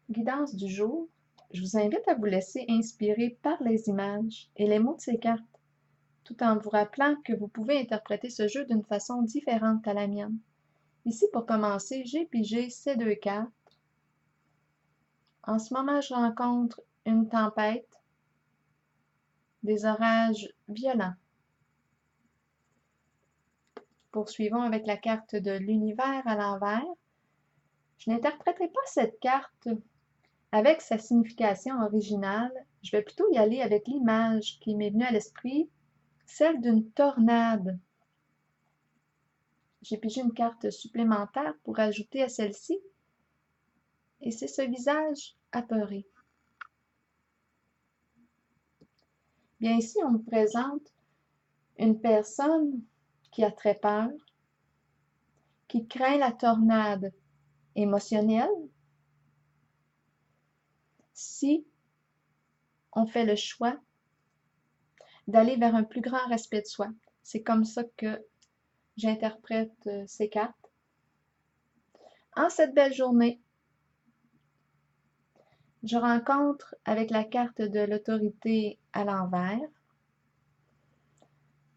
Guidance du jour, je vous invite à vous laisser inspirer par les images et les mots de ces cartes, tout en vous rappelant que vous pouvez interpréter ce jeu d'une façon différente à la mienne. Ici, pour commencer, j'ai pigé ces deux cartes. En ce moment, je rencontre une tempête, des orages violents. Poursuivons avec la carte de l'univers à l'envers. Je n'interpréterai pas cette carte avec sa signification originale. Je vais plutôt y aller avec l'image qui m'est venue à l'esprit, celle d'une tornade. J'ai pigé une carte supplémentaire pour ajouter à celle-ci, et c'est ce visage apeuré. Bien ici, on me présente une personne qui a très peur, qui craint la tornade émotionnelle si on fait le choix d'aller vers un plus grand respect de soi. C'est comme ça que j'interprète ces cartes. En cette belle journée, je rencontre avec la carte de l'autorité à l'envers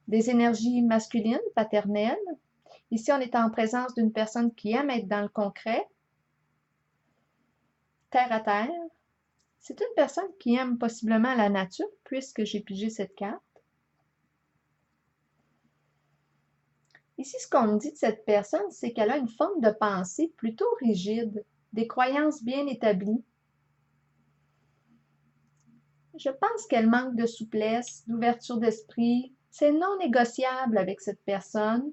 des énergies masculines, paternelles. Ici, on est en présence d'une personne qui aime être dans le concret, terre à terre. C'est une personne qui aime possiblement la nature, puisque j'ai pigé cette carte. Ici, ce qu'on me dit de cette personne, c'est qu'elle a une forme de pensée plutôt rigide, des croyances bien établies. Je pense qu'elle manque de souplesse, d'ouverture d'esprit. C'est non négociable avec cette personne.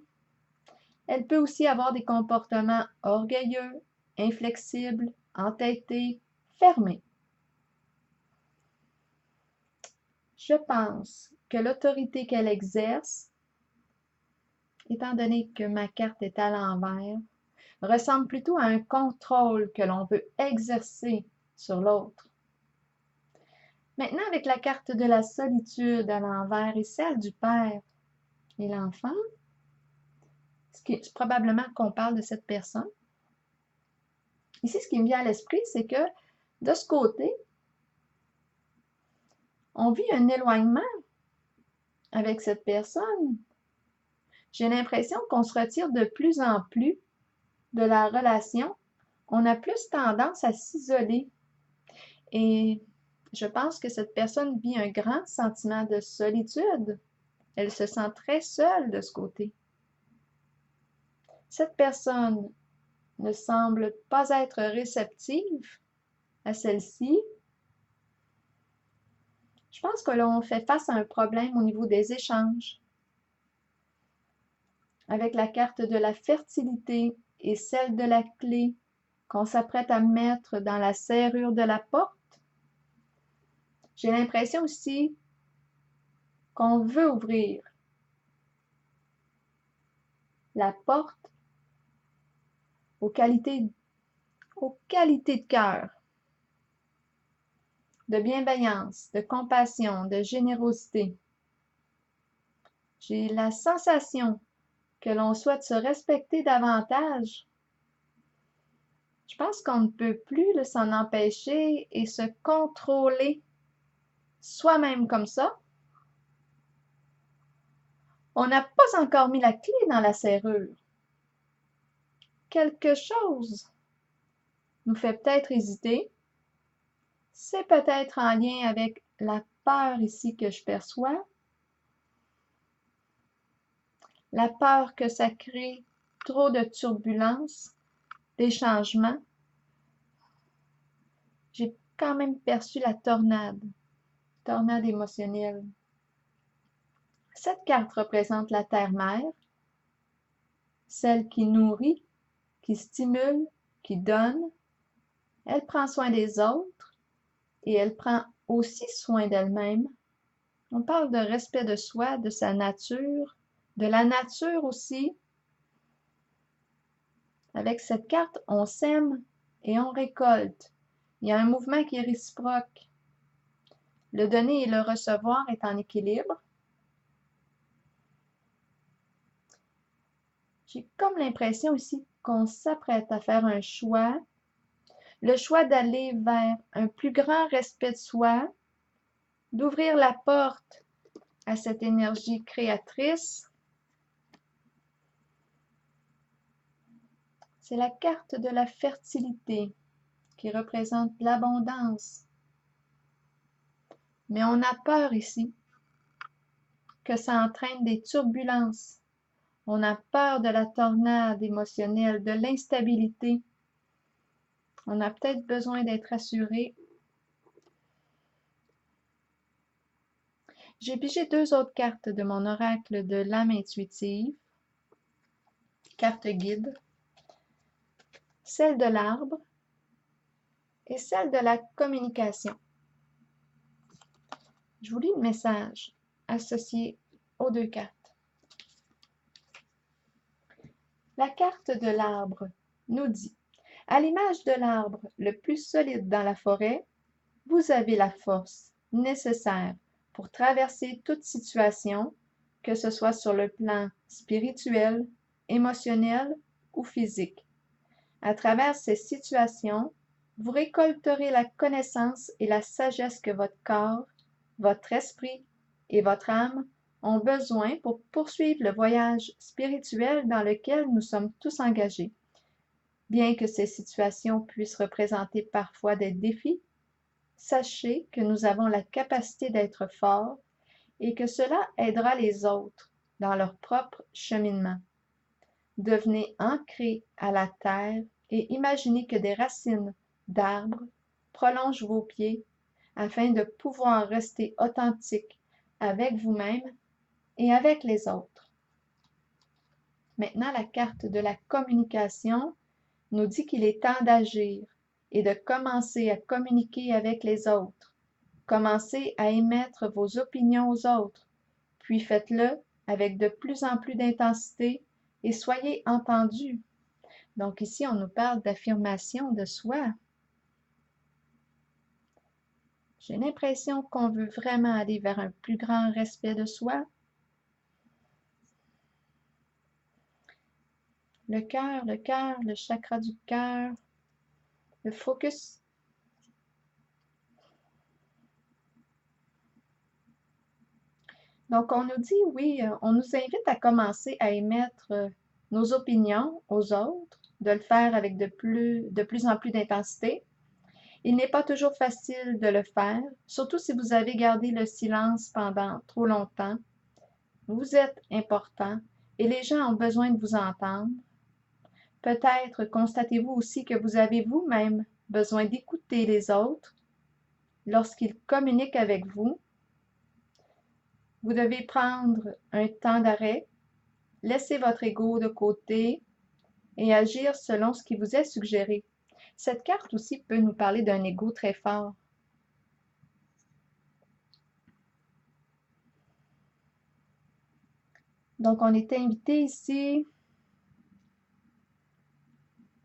Elle peut aussi avoir des comportements orgueilleux, inflexibles, entêtés, fermés. Je pense que l'autorité qu'elle exerce, étant donné que ma carte est à l'envers, ressemble plutôt à un contrôle que l'on veut exercer sur l'autre. Maintenant, avec la carte de la solitude à l'envers et celle du père et l'enfant, probablement qu'on parle de cette personne. Ici, ce qui me vient à l'esprit, c'est que de ce côté, on vit un éloignement avec cette personne. J'ai l'impression qu'on se retire de plus en plus de la relation. On a plus tendance à s'isoler. Et je pense que cette personne vit un grand sentiment de solitude. Elle se sent très seule de ce côté. Cette personne ne semble pas être réceptive à celle-ci. Je pense que l'on fait face à un problème au niveau des échanges. Avec la carte de la fertilité et celle de la clé qu'on s'apprête à mettre dans la serrure de la porte, j'ai l'impression aussi qu'on veut ouvrir la porte aux qualités de cœur, de bienveillance, de compassion, de générosité. J'ai la sensation que l'on souhaite se respecter davantage. Je pense qu'on ne peut plus s'en empêcher et se contrôler soi-même comme ça. On n'a pas encore mis la clé dans la serrure. Quelque chose nous fait peut-être hésiter. C'est peut-être en lien avec la peur ici que je perçois. La peur que ça crée trop de turbulences, des changements. J'ai quand même perçu la tornade émotionnelle. Cette carte représente la terre-mère, celle qui nourrit, qui stimule, qui donne. Elle prend soin des autres et elle prend aussi soin d'elle-même. On parle de respect de soi, de sa nature, de la nature aussi. Avec cette carte, on sème et on récolte. Il y a un mouvement qui est réciproque. Le donner et le recevoir est en équilibre. J'ai comme l'impression ici qu'on s'apprête à faire un choix. le choix d'aller vers un plus grand respect de soi, d'ouvrir la porte à cette énergie créatrice. C'est la carte de la fertilité qui représente l'abondance. Mais on a peur ici que ça entraîne des turbulences. On a peur de la tornade émotionnelle, de l'instabilité. On a peut-être besoin d'être assuré. J'ai pigé 2 autres cartes de mon oracle de l'âme intuitive, carte guide, celle de l'arbre et celle de la communication. Je vous lis le message associé aux 2 cartes. La carte de l'arbre nous dit: à l'image de l'arbre le plus solide dans la forêt, vous avez la force nécessaire pour traverser toute situation, que ce soit sur le plan spirituel, émotionnel ou physique. À travers ces situations, vous récolterez la connaissance et la sagesse que votre corps, votre esprit et votre âme ont besoin pour poursuivre le voyage spirituel dans lequel nous sommes tous engagés. Bien que ces situations puissent représenter parfois des défis, sachez que nous avons la capacité d'être forts et que cela aidera les autres dans leur propre cheminement. Devenez ancrés à la terre et imaginez que des racines d'arbres prolongent vos pieds afin de pouvoir rester authentique avec vous-même et avec les autres. Maintenant, la carte de la communication nous dit qu'il est temps d'agir et de commencer à communiquer avec les autres. Commencez à émettre vos opinions aux autres, puis faites-le avec de plus en plus d'intensité et soyez entendus. Donc ici, on nous parle d'affirmation de soi. J'ai l'impression qu'on veut vraiment aller vers un plus grand respect de soi. Le cœur, le chakra du cœur, le focus. Donc, on nous dit, oui, on nous invite à commencer à émettre nos opinions aux autres, de le faire avec de plus en plus d'intensité. Il n'est pas toujours facile de le faire, surtout si vous avez gardé le silence pendant trop longtemps. Vous êtes important et les gens ont besoin de vous entendre. Peut-être constatez-vous aussi que vous avez vous-même besoin d'écouter les autres lorsqu'ils communiquent avec vous. Vous devez prendre un temps d'arrêt, laisser votre ego de côté et agir selon ce qui vous est suggéré. Cette carte aussi peut nous parler d'un ego très fort. Donc, on est invité ici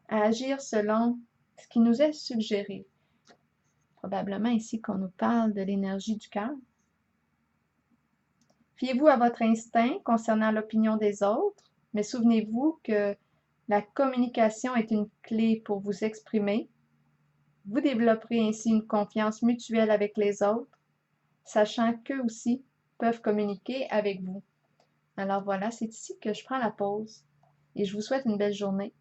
à agir selon ce qui nous est suggéré. Probablement ici qu'on nous parle de l'énergie du cœur. Fiez-vous à votre instinct concernant l'opinion des autres, mais souvenez-vous que la communication est une clé pour vous exprimer. Vous développerez ainsi une confiance mutuelle avec les autres, sachant qu'eux aussi peuvent communiquer avec vous. Alors voilà, c'est ici que je prends la pause et je vous souhaite une belle journée.